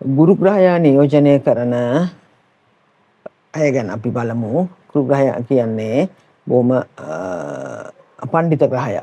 ගුරු ග්‍රහයා නියෝජනය කරන අය ගැන අපි බලමු. ගුරු ග්‍රහයා කියන්නේ බොහොම පණ්ඩිත ග්‍රහය.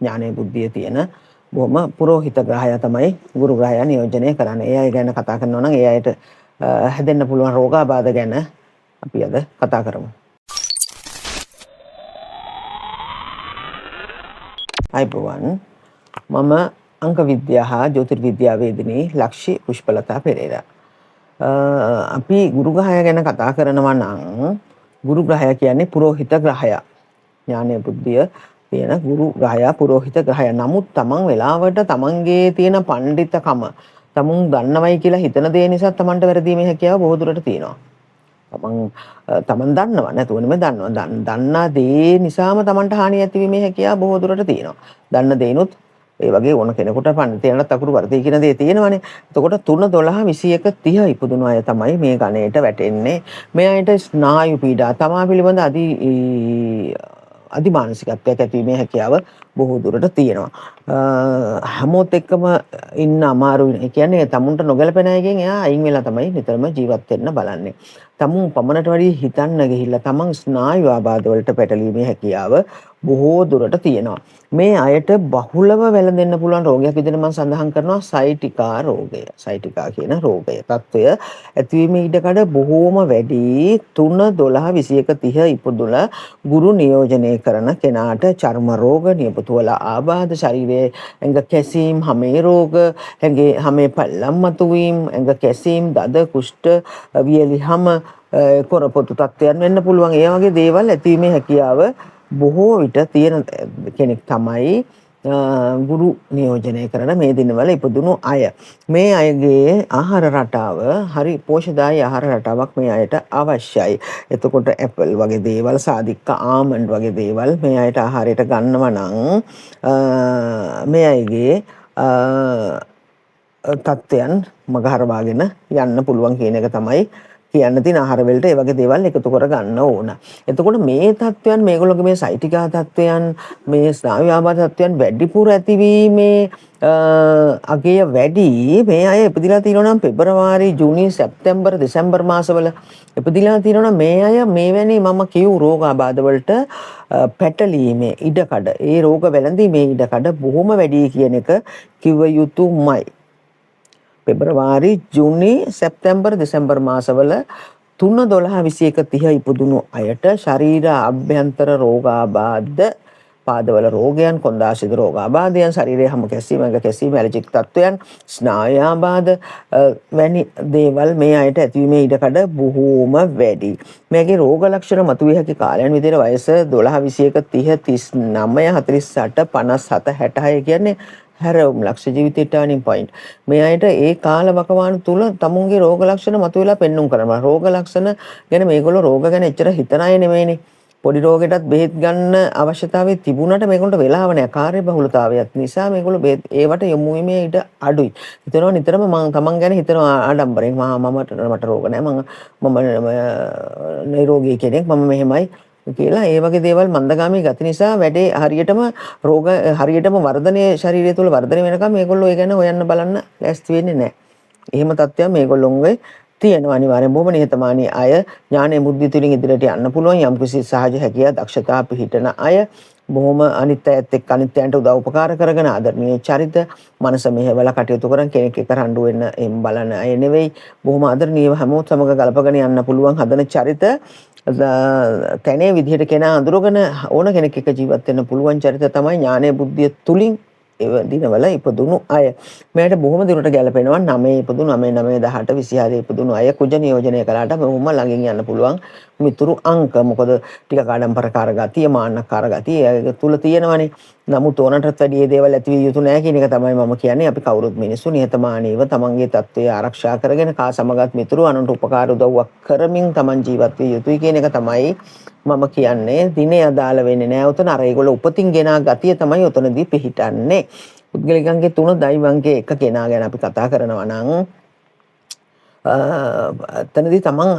ඥානය බුද්ධිය තියෙන බොහොම පුරෝහිත ග්‍රහය තමයි ගුරු ග්‍රහයා නියෝජනය කරන්නේ. ඒ අය ගැන කතා කරනවා නම් ඒ අයට හැදෙන්න පුළුවන් රෝගාබාධ ගැන අපි අද කතා කරමු. අයිබෝවන්, මම අංක විද්‍යා හා ජ්‍යොතිර්විද්‍යාවේදිනී ලක්ෂි පුෂ්පලතා පෙරේරා. අපි ගුරු ග්‍රහය ගැන කතා කරනවා නම් ගුරු ග්‍රහය කියන්නේ පුරෝහිත ග්‍රහය. ඥානය බුද්ධිය තියෙන ගුරු ග්‍රහය පුරෝහිත ග්‍රහය. නමුත් තමන් වෙලාවට තමන්ගේ තියෙන පණ්ඩිතකම තමුන් දන්නවයි කියලා හිතන දේ නිසා තමන්ට වැරදීමේ හැකියාව බොහෝ දුරට තියෙනවා. තමන් දන්නවා නැතුව නෙමෙයි දන්නවා. දන්නා දේ නිසාම තමන්ට හානිය ඇතිවීමේ හැකියාව බොහෝ දුරට තියෙනවා. දන්න දේනොත් ඒ වගේ ඕන කෙනෙකුට පණ්ඩිතයන්ට අකුරු වර්ධය කියන දේ තියෙනවානේ. එතකොට 3 12 21 30 ඉපදුණු අය තමයි මේ ගණයට වැටෙන්නේ. මේ අයට ස්නායු පීඩා තමා පිළිබඳ අධිමානසිකත්වයක් ඇතිවීමේ හැකියාව බොහෝ දුරට තියෙනවා. හැමෝත් එක්කම ඉන්න අමාරුයි. ඒ කියන්නේ තමුන්ට නොගැලපෙන අයගෙන් එයා අයින් වෙලා තමයි නිතරම ජීවත් වෙන්න බලන්නේ. තමුන් පමණට වැඩි හිතන්න ගිහිල්ලා තමන් ස්නායු ආබාධ වලට පැටලීමේ හැකියාව බොහෝ දුරට තියෙනවා. මේ අයට බහුලව වැළඳෙන්න පුළුවන් රෝගයක් විදිහට මම සඳහන් කරනවා සයිටිකා රෝගය. සයිටිකා කියන රෝගය. තත්වය ඇතිවීමේ ඉඩකඩ බොහෝම වැඩි. 3 12 21 30 ඉපදුලා ගුරු නියෝජනය කරන කෙනාට චර්ම රෝග, නියපොතුවල ආබාධ, ශරීරයේ ඇඟ කැසීම්, හමේ රෝග, හමේ පල්ලම් මතුවීම, ඇඟ කැසීම්, දද, කුෂ්ඨ, වියලි හම, කොරපොතු තත්ත්වයන් වෙන්න පුළුවන්. ඒ වගේ දේවල් ඇතිවීමේ හැකියාව බොහෝ විට තියෙන කෙනෙක් තමයි ගුරු නියෝජනය කරන මේ දිනවල ඉපදුණු අය. මේ අයගේ ආහාර රටාව හරි පෝෂ්‍යදායී ආහාර රටාවක් මේ අයට අවශ්‍යයි. එතකොට ඇපල් වගේ දේවල්, සාදික්ක ආමන්ඩ් වගේ දේවල් මේ අයට ආහාරයට ගන්නවා නම් මේ අයගේ තත්ත්වයන් මගහරවාගෙන යන්න පුළුවන් කියන එක තමයි කියන්න තියෙන. ආහාර වලට ඒ වගේ දේවල් එකතු කර ගන්න ඕන. එතකොට මේ තත්ත්වයන්, මේගොල්ලෝගේ මේ සයිටිකා තත්ත්වයන්, මේ ස්නායු ආබාධ තත්ත්වයන් වැඩිපුර ඇතිවීමේ අගය වැඩි. මේ අය ඉපදිලා තියෙනවා නම් පෙබරවාරි, ජූනි, සැප්තැම්බර්, දෙසැම්බර් මාසවල ඉපදිලා තියෙනවා නම් මේ අය මේවැනි මම කියු රෝග ආබාධ වලට පැටලීමේ ඉඩකඩ, ඒ රෝග වැළඳීමේ ඉඩකඩ බොහොම වැඩි කියන එක කිව්ව යුතුමයි. පෙබරවාරි, ජූනි, සැප්තැම්බර්, දෙසැම්බර් මාසවල 3 12 21 30 ඉපදුණු අයට ශරීර අභ්‍යන්තර රෝගාබාධ, පාදවල රෝගයන්, කොන්දාසිද රෝගාබාධයන්, ශරීරයේ හැම කැසීම, ඇඟ කැසීම, ඇලර්ජික් තත්ත්වයන්, ස්නායු ආබාධ වැනි දේවල් මේ අයට ඇතිවීමේ ඉඩකඩ බොහෝම වැඩි. මේකේ රෝග ලක්ෂණ මතුවේ හැකි කාලයන් විදිහට වයස 12 21 30 39 48 57 66 කියන්නේ හැරවුම් ලක්ෂ ජීවිතේ ටර්නින් පොයින්ට්. මේ අයට ඒ කාල වකවානු තුල තමුන්ගේ රෝග ලක්ෂණ මතුවලා පෙන්눔 කරනවා. රෝග ලක්ෂණ ගැන මේගොල්ලෝ රෝග ගැන එච්චර හිතන අය නෙමෙයිනේ. පොඩි රෝගෙටත් බෙහෙත් ගන්න අවශ්‍යතාවය තිබුණාට මේගොල්ලන්ට වෙලාව නැහැ. කාර්ය බහුලතාවයත් නිසා මේගොල්ලෝ ඒවට යොමු වීමේ ඉඩ අඩුයි. හිතනවා නිතරම මම තමන් ගැන හිතනවා ආඩම්බරෙන්. මට රෝග නැහැ. මම නිරෝගී කෙනෙක්. මම මෙහෙමයි කියලා. ඒ වගේ දේවල් මන්දගාමී ගති නිසා වැඩේ හරියටම රෝග හරියටම වර්ධනය, ශරීරය තුළ වර්ධනය වෙනකම් මේගොල්ලෝ ඒ ගැන හොයන්න බලන්න ලෑස්ති වෙන්නේ නැහැ. එහෙම තත්ත්වයක් මේගොල්ලොන්ගේ තියෙනවා. අනිවාර්යෙන් බොහොම නිහතමානී අය, ඥානය බුද්ධිය තුලින් ඉදිරියට යන්න පුළුවන් යම්කිසි සහජ හැකියාව, දක්ෂතා පිහිටන අය, බොහොම අනිත් අයත් එක්ක අනිත්‍යයන්ට උදව් උපකාර කරගෙන ආදරණීය චරිත, මනස මෙහෙवला කටයුතු කරන කෙනෙක් එක්ක රණ්ඩු වෙන්න එම් බලන අය නෙවෙයි. බොහොම ආදරණීයව හැමෝත් සමග ගලපගෙන යන්න පුළුවන් හදන චරිත, තැනේ විදිහට කෙනා අඳුරගෙන ඕන කෙනෙක් එක්ක ජීවත් වෙන්න පුළුවන් චරිත තමයි ඥානය බුද්ධිය තුලින් ඒ දිනවල ඉපදුණු අය. මෙයාට බොහොම දුරට ගැලපෙනවා 9 ඉපදුණු 9 9 18 24 ඉපදුණු අය කුජ නියෝජනය කළාට බොහොම ළඟින් යන්න පුළුවන් මිතුරු අංක. මොකද ටික ආඩම්බරකාර ගතිය, මාන්නකාර ගතිය ඒක තුල තියෙනවනේ. නමුත් ඕනටත් වැඩි මේ දේවල් ඇති විය යුතු නැහැ කියන එක තමයි මම කියන්නේ. අපි කවුරුත් මිනිස්සු නිහතමානීව තමන්ගේ තත්ත්වය ආරක්ෂා කරගෙන කා සමගත් මිතුරු අනුන්ට උපකාර උදව්වක් කරමින් තමන් ජීවත් විය යුතුයි කියන එක තමයි මම කියන්නේ. දිනේ අදාළ වෙන්නේ නැහැ. උතන අර ඒගොල්ලෝ උපතින් ගෙනා ගතිය තමයි උතනදී පිහිටන්නේ. පුද්ගලිකංගේ 3 දෛවංගේ එක කෙනා ගැන අපි කතා කරනවා නම් එතනදී තමන්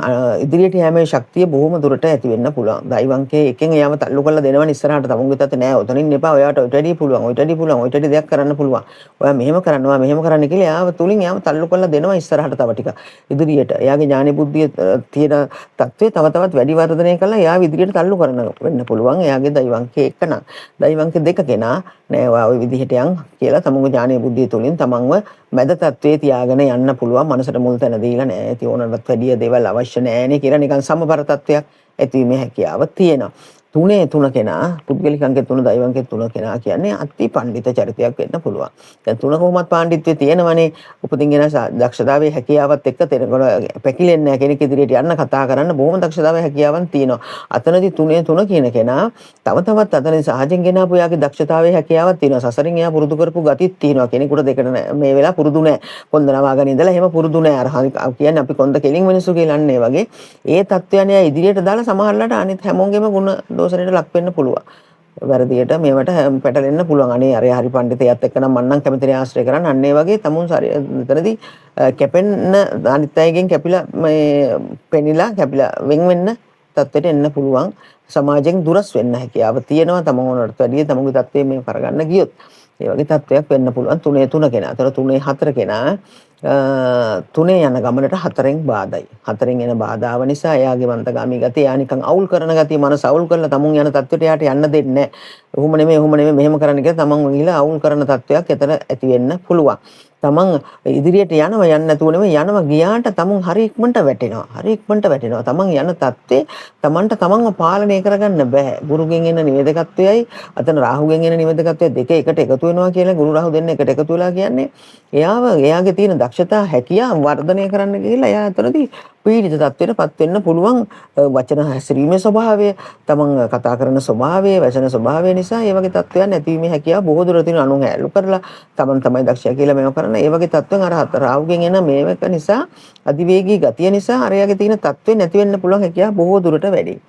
ඉදිරියට යෑමේ ශක්තිය බොහොම දුරට ඇති වෙන්න පුළුවන්. දෛවංකයේ එකෙන් එයාම තල්ලු කරලා දෙනවනේ ඉස්සරහට තමුන්ගේ තත් නෑ. ඔතනින් එපා. ඔයාට ඔයිට වැඩි පුළුවන්. ඔයිට වැඩි පුළුවන්. ඔයිට වැඩි දෙයක් කරන්න පුළුවන්. ඔයා මෙහෙම කරනවා මෙහෙම කරන්න කියලා එයාව තුලින් එයාම තල්ලු කරලා දෙනවා ඉස්සරහට තව ටික. ඉදිරියට. එයාගේ ඥානෙ බුද්ධිය තියෙන තත්ත්වය තව තවත් වැඩි වර්ධනය කරලා එයාව ඉදිරියට තල්ලු කරන වෙන්න පුළුවන්. එයාගේ දෛවංකයේ එක නම්. දෛවංකයේ දෙක කෙනා නෑ ඔයා ওই විදිහට යන් කියලා තමුන්ගේ ඥානෙ බුද්ධිය තුලින් තමන්ව මැද තත්ත්වයේ තියාගෙන යන්න පුළුවන්. මනසට මුල් තැන දීලා නෑ. ඉතින් ඕනකට වැඩි දේවල් අවශ්‍ය නෑනේ කියලා නිකන් සමබර තත්ත්වයක් ඇතිවීමේ හැකියාව තියෙනවා. තුනේ තුන කෙනා පුද්ගලික අංකේ තුන දෛවංකේ තුන කෙනා කියන්නේ අති පඬිත චරිතයක් වෙන්න පුළුවන්. දැන් තුන කොහොමත් පාණ්ඩිත්වයේ තියෙනවනේ. උපතින් ගෙන දක්ෂතාවයේ හැකියාවත් එක්ක තේරෙනකොට පැකිලෙන්නේ නැහැ. කෙනෙක් ඉදිරියට යන්න කතා කරන්න බොහොම දක්ෂතාවයේ හැකියාවන් තියෙනවා. අතනදී තුනේ තුන කියන කෙනා තව තවත් අතනදී සහජයෙන් ගෙනාපු යාගේ දක්ෂතාවයේ හැකියාවක් තියෙනවා. සසරින් එයා පුරුදු කරපු ගතිත් තියෙනවා. කෙනෙකුට දෙකට මේ වෙලාව පුරුදු නැහැ. කොන්ද නවාගෙන ඉඳලා එහෙම පුරුදු නැහැ. අර කියන්නේ අපි කොන්ද කෙලින් මිනිස්සු කියලා අන්නේ වගේ. ඒ තත්ත්වයන් එයා ඉදිරියට දාලා සමහරලාට අනිත් හැමෝගෙම ගුණ දෝෂණයට ලක් වෙන්න පුළුවන්. වැරදියට මේවට පැටලෙන්න පුළුවන්. අනේ අර හරි පඬිතයත් එක්ක නම් මන්නම් කැමතිනේ ආශ්‍රය කරන්න. අන්න ඒ වගේ තමුන් මෙතනදී කැපෙන්න අනිත් අයගෙන් කැපිලා මේ පෙනිලා කැපිලා වෙන් වෙන්න තත්ත්වයට එන්න පුළුවන්. සමාජයෙන් දුරස් වෙන්න හැකියාව තියෙනවා. තමෝනට වැඩිය තමුගේ තත්ත්වය මේ කරගන්න ගියොත්. ඒ වගේ තත්ත්වයක් වෙන්න පුළුවන්. තුනේ තුන කෙනා. අතර තුනේ හතර කෙනා තුනේ යන ගමනට හතරෙන් බාධායි. හතරෙන් එන බාධාව නිසා එයාගේ මන්තගාමී ගතිය එයා නිකන් අවුල් කරන ගතිය මනස අවුල් කරලා තමුන් යන තත්ත්වයට එයාට යන්න දෙන්නේ නැහැ. ඔහොම නෙමෙයි මෙහෙම කරන්න කියලා තමන් ගිහිලා අවුල් කරන තත්ත්වයක් එතන ඇති වෙන්න පුළුවන්. තමන් ඉදිරියට යනවා යන්න නැතුව නෙමෙයි යනවා ගියාට තමුන් හරි ඉක්මනට වැටෙනවා. තමන් යන තත්ත්වේ තමන්ට තමන්ව පාලනය කරගන්න බෑ. ගුරුගෙන් එන නිවේදකත්වයයි අතන රාහුගෙන් එන නිවේදකත්වය දෙක එකට එකතු වෙනවා කියලා ගුරු රාහු දෙන්න එකට එකතු වෙලා කියන්නේ එයාගේ තියෙන දක්ෂතා හැකියාව වර්ධනය කරන්න ගිහිල්ලා එයා එතනදී පීඩිත තත්ත්වයටපත් වෙන්න පුළුවන්. වචන හැසිරීමේ ස්වභාවය, තමන් කතා කරන ස්වභාවය, වචන ස්වභාවය නිසා ඒ වගේ තත්ත්වයන් ඇතිවීමේ හැකියාව බොහෝ දුර තියෙන අනුන් හැලු කරලා තමන් තමයි දක්ෂයා කියලා මේව කරන. ඒ වගේ තත්ත්වෙන් අර රාහුගෙන් එන මේවක නිසා අධිවේගී ගතිය නිසා අරයාගේ තියෙන තත්ත්වෙ නැති වෙන්න පුළුවන් හැකියාව බොහෝ දුරට වැඩි.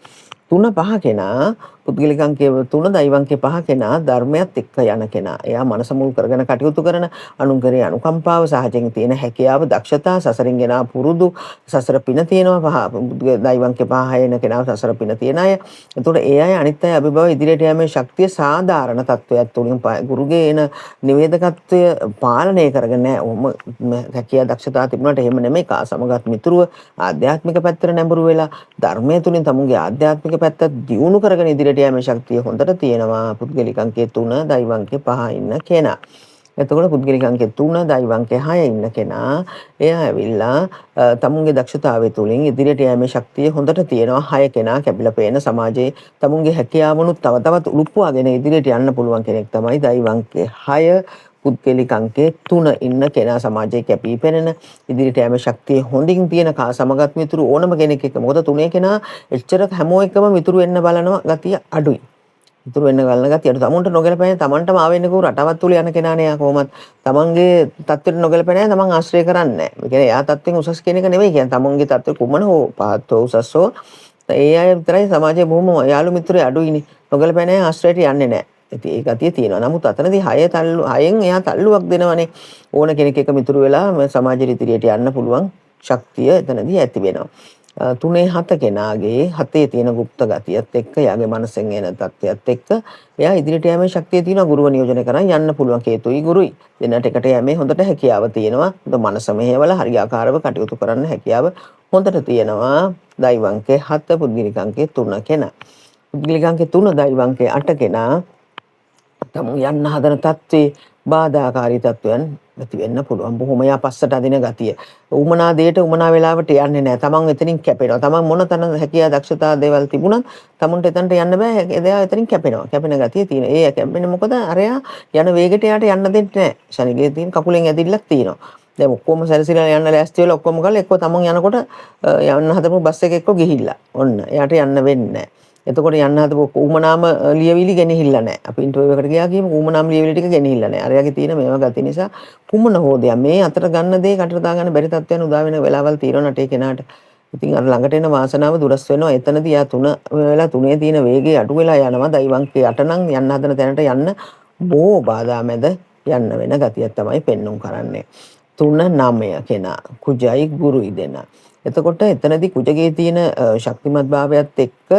තුන පහ කෙනා පුද්ගලික අංකයේ තුන දෛවංකයේ පහ කෙනා ධර්මයත් එක්ක යන කෙනා. එයා මනස මුල් කරගෙන කටයුතු කරන අනුන් කරේ අනුකම්පාව සහජයෙන් තියෙන හැකියාව දක්ෂතා සසරින් ගෙන පුරුදු සසර පින තියෙනවා. දෛවංකයේ පහ එන කෙනා සසර පින තියෙන අය. එතකොට ඒ අය අනිත් අය අභිභව ඉදිරියට යෑමේ ශක්තිය සාධාරණ තත්වයක් තුලින් ගුරුගේ එන නිවේදකත්වය පාලනය කරගෙන හැකියාව දක්ෂතා තිබුණාට එහෙම නෙමෙයි. කා සමගත් මිතුරුව ආධ්‍යාත්මික පැත්තට නැඹුරු වෙලා ධර්මයේ තුලින් තමුන්ගේ ආධ්‍යාත්මික පැත්ත දියුණු කරගෙන ඉදිරියට යෑමේ ශක්තිය හොඳට තියෙනවා. පුද්ගලික අංකයේ 3 දෛවංකයේ 5 ඉන්න කෙනා. එතකොට පුද්ගලික අංකයේ 3 දෛවංකයේ 6 ඉන්න කෙනා එයා ඇවිල්ලා තමුන්ගේ දක්ෂතාවය තුලින් ඉදිරියට යෑමේ ශක්තිය හොඳට තියෙනවා. 6 කෙනා කැපිලා පේන සමාජයේ තමුන්ගේ හැකියාවනුත් තව තවත් උලුප්පුවාගෙන ඉදිරියට යන්න පුළුවන් කෙනෙක් තමයි දෛවංකයේ 6 පුද්ගලික අංකයේ 3 ඉන්න කෙනා. සමාජයේ කැපී පෙනෙන ඉදිරියට යෑමේ ශක්තිය හොඳින් තියෙන කා සමගත් මිතුරු ඕනම කෙනෙක් එක්ක. මොකද තුනේ කෙනා එච්චර හැමෝ එක්කම මිතුරු වෙන්න බලනවා ගතිය අඩුයි. මිතුරු වෙන්න ගන්න ගතිය අඩු. තමන්ට නොගැලපෙන තමන්ටම ආවෙන්නේ කෝ රටවත් තුල යන කෙනානේ. යා කොහොමත් තමන්ගේ තත්ත්වෙට නොගැලපෙන අය තමන් ආශ්‍රය කරන්නේ නැහැ. ඒ කියන්නේ එයා තත්ත්වෙන් උසස් කෙනෙක් නෙවෙයි. කියන්නේ තමන්ගේ තත්ත්වෙ කුමන හෝ පහත් හෝ උසස් හෝ ඒ අය විතරයි සමාජයේ බොහොම යාළු මිතුරු අඩුයිනේ. නොගැලපෙන අය ආශ්‍රයයට යන්නේ නැහැ. ඉතින් ඒ ගතිය තියෙනවා. නමුත් අතනදී 6න් එයා තල්ලුවක් දෙනවනේ. ඕන කෙනෙක් එක මිතුරු වෙලා සමාජ රීතියට යන්න පුළුවන් ශක්තිය එතනදී ඇති වෙනවා. 3-7 කෙනාගේ 7 තියෙන ගුප්ත ගතියත් එක්ක එයාගේ මනසෙන් එන තත්ත්වයක් එක්ක එයා ඉදිරියට යෑමේ ශක්තිය තියෙනවා. ගුරුව නියෝජනය කරන් යන්න පුළුවන්. කේතුයි ගුරුයි දෙන්නට එකට යෑමේ හොඳට හැකියාව තියෙනවා. මනස මෙහෙवला හරියාකාරව කටයුතු කරන්න හැකියාව හොඳට තියෙනවා. දෛවංකයේ 7 පුද්ගලික අංකයේ 3 කෙනා. පුද්ගලික අංකයේ 3 දෛවංකයේ 8 කෙනා තමුන් යන්න හදන තත්ත්වේ බාධාකාරී තත්ත්වයන් ඇති වෙන්න පුළුවන්. බොහොම යා පස්සට අදින ගතිය. උමනා දෙයට උමනා වෙලාවට යන්නේ නැහැ. තමන් එතනින් කැපෙනවා. තමන් මොන තරම් හැකියාව දක්ෂතා දේවල් තිබුණත් තමුන්ට එතනට යන්න බෑ. එදා එතනින් කැපෙනවා. කැපෙන ගතිය තියෙන. ඒ කැපෙන්නේ මොකද? අරයා යන වේගයට යාට යන්න දෙන්නේ නැහැ. ශනිගේ තියෙන කකුලෙන් ඇදිල්ලක් තියෙනවා. දැන් ඔක්කොම සැරසිලා යන්න ලෑස්ති වෙලා ඔක්කොම කරලා එක්ක තමන් යනකොට යන්න හදපු බස් එක එක්ක ගිහිල්ලා. ඔන්න. එයාට යන්න වෙන්නේ නැහැ. එතකොට යන්න හදපු ඌමනාම ලියවිලි ගෙනහිල්ලා නැහැ. අපි ඉන්ටර්විව් එකකට ගියා කියමු ඌමනාම ලියවිලි ටික ගෙනහිල්ලා නැහැ. අරයාගේ තියෙන මේවා ගති නිසා කුමන හෝදයක් මේ අතර ගන්න දේ කටට දාගන්න බැරි තත්ත්වයන් උදා වෙන වෙලාවල් තියෙනවා නටේ කෙනාට. ඉතින් අර ළඟට එන වාසනාව දුරස් වෙනවා. එතනදී යා 3 වෙලා 3 තියෙන වේගය අඩු වෙලා යනවා. දෛවංකේ 8 නම් යන්න හදන තැනට යන්න බොහෝ බාධා මැද යන්න වෙන ගතියක් තමයි පෙන්눔 කරන්නේ. 3 9 කෙනා කුජයි ගුරුයි දෙනා. එතකොට එතනදී කුජගේ තියෙන ශක්තිමත් භාවයත් එක්ක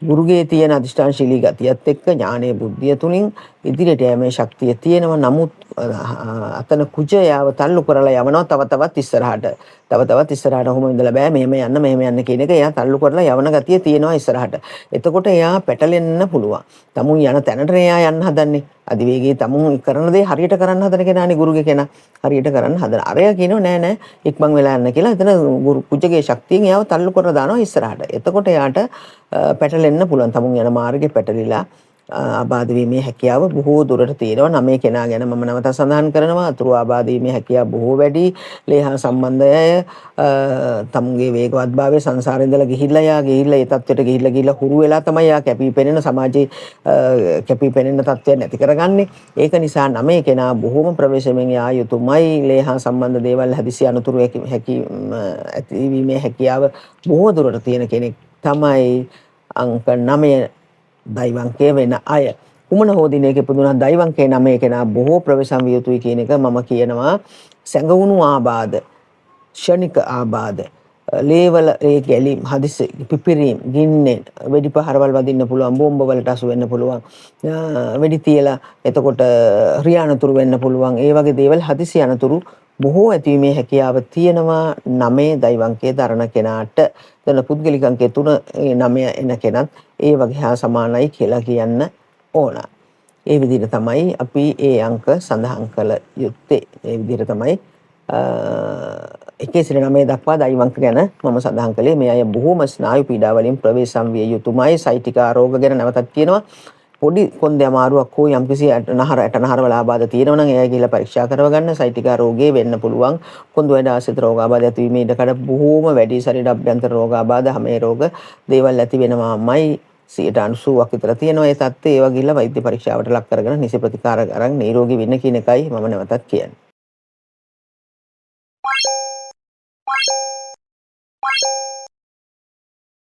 ගුරුගේ තියෙන අධිෂ්ඨානශීලී ගතියත් එක්ක ඥානීය බුද්ධිය තුලින් ඉදිරියට යෑමේ ශක්තිය තියෙනවා. නමුත් අතන කුජයාව තල්ලු කරලා යවනවා තව ඉස්සරහට. තව ඉස්සරහට ඔහොම ඉඳලා බෑ මෙහෙම යන්න කියන එක එයා තල්ලු කරලා යවන ගතිය තියෙනවා ඉස්සරහට. එතකොට එයා පැටලෙන්න පුළුවන්. තමුන් යන තැනට එයා යන්න හදන්නේ. අධිවේගී තමුන් කරන දේ හරියට කරන්න හදන කෙනානේ ගුරුගේ කෙනා. හරියට කරන්න හදන. අරයා කියනවා නෑ ඉක්මන් වෙලා යන්න කියලා. එතන කුජගේ ශක්තියෙන් එයාව තල්ලු කරලා දානවා ඉස්සරහට. එතකොට එයාට පැටලෙන්න පුළුවන්. තමුන් යන මාර්ගේ පැටලිලා ආබාධ වීමේ හැකියාව බොහෝ දුරට තියෙනවා. 9 කෙනා ගැන මම නැවත සඳහන් කරනවා. අතුරු ආබාධ වීමේ හැකියාව බොහෝ වැඩි. ලේහා සම්බන්ධය තමුන්ගේ වේගවත්භාවය සංසාරේ ඉඳලා ගිහිල්ලා ඒ තත්ත්වයට ගිහිල්ලා හුරු වෙලා තමයි යා කැපිපෙනෙන සමාජයේ කැපිපෙනෙන තත්ත්වය නැති කරගන්නේ. ඒක නිසා 9 කෙනා බොහෝම ප්‍රවේශමෙන් යා යුතුමයි. ලේහා සම්බන්ධ දේවල් හදිසි අනුතුරු ඇතිවීමේ හැකියාව බොහෝ දුරට තියෙන කෙනෙක් තමයි අංක 9 දෛවංකය වෙන අය. කුමන හෝ දිනයක ඉපදුණා දෛවංකය 9 කෙනා බොහෝ ප්‍රවේශම් විය යුතුයි කියන එක මම කියනවා. සැඟවුණු ආබාධ, ෂණික ආබාධ, ලේවල ඒ ගැලීම්, හදිසි පිපිරීම්, ගින්නෙන් වෙඩි පහරවල් වදින්න පුළුවන්, බෝම්බ වලට අසු වෙන්න පුළුවන්, වෙඩි තියලා එතකොට රියානතුරු වෙන්න පුළුවන්. ඒ වගේ දේවල් හදිසි අනතුරු බොහෝ ඇතිවීමේ හැකියාව තියෙනවා 9 දෛවංකයේ දරන කෙනාට. එතන පුද්ගලික අංකයේ 3 9 එන කෙනත් ඒ වගේ හා සමානයි කියලා කියන්න ඕන. ඒ විදිහට තමයි අපි ඒ අංක සඳහන් කළ යුත්තේ. ඒ විදිහට තමයි 1 සිට 9 දක්වා දෛවංක ගැන මම සඳහන් කළේ. මේ අය බොහෝම ස්නායු පීඩා වලින් ප්‍රවේශම් විය යුතුමයි. සයිටිකා රෝග ගැන නැවතත් කියනවා. පොඩි කොන්දේ අමාරුවක් හෝ යම්කිසි ඇටනහර වල ආබාධ තියෙනවා නම් එයා ගිහලා පරීක්ෂා කරව ගන්න. සයිටිකා රෝගේ වෙන්න පුළුවන්. කොන්ද වල ආසිත රෝගාබාධ ඇතිවීමේ ඉඩකඩ බොහෝම වැඩි. ශරීර අභ්‍යන්තර රෝගාබාධ හැම රෝග දේවල් ඇති වෙනවාමයි 90% විතර තියෙනවා. ඒ තත්ත්වය ඒවා ගිහලා වෛද්‍ය පරීක්ෂාවට ලක් කරගෙන නිසි ප්‍රතිකාර අරන් නිරෝගී වෙන්න කියන එකයි මම නැවතත් කියන්නේ.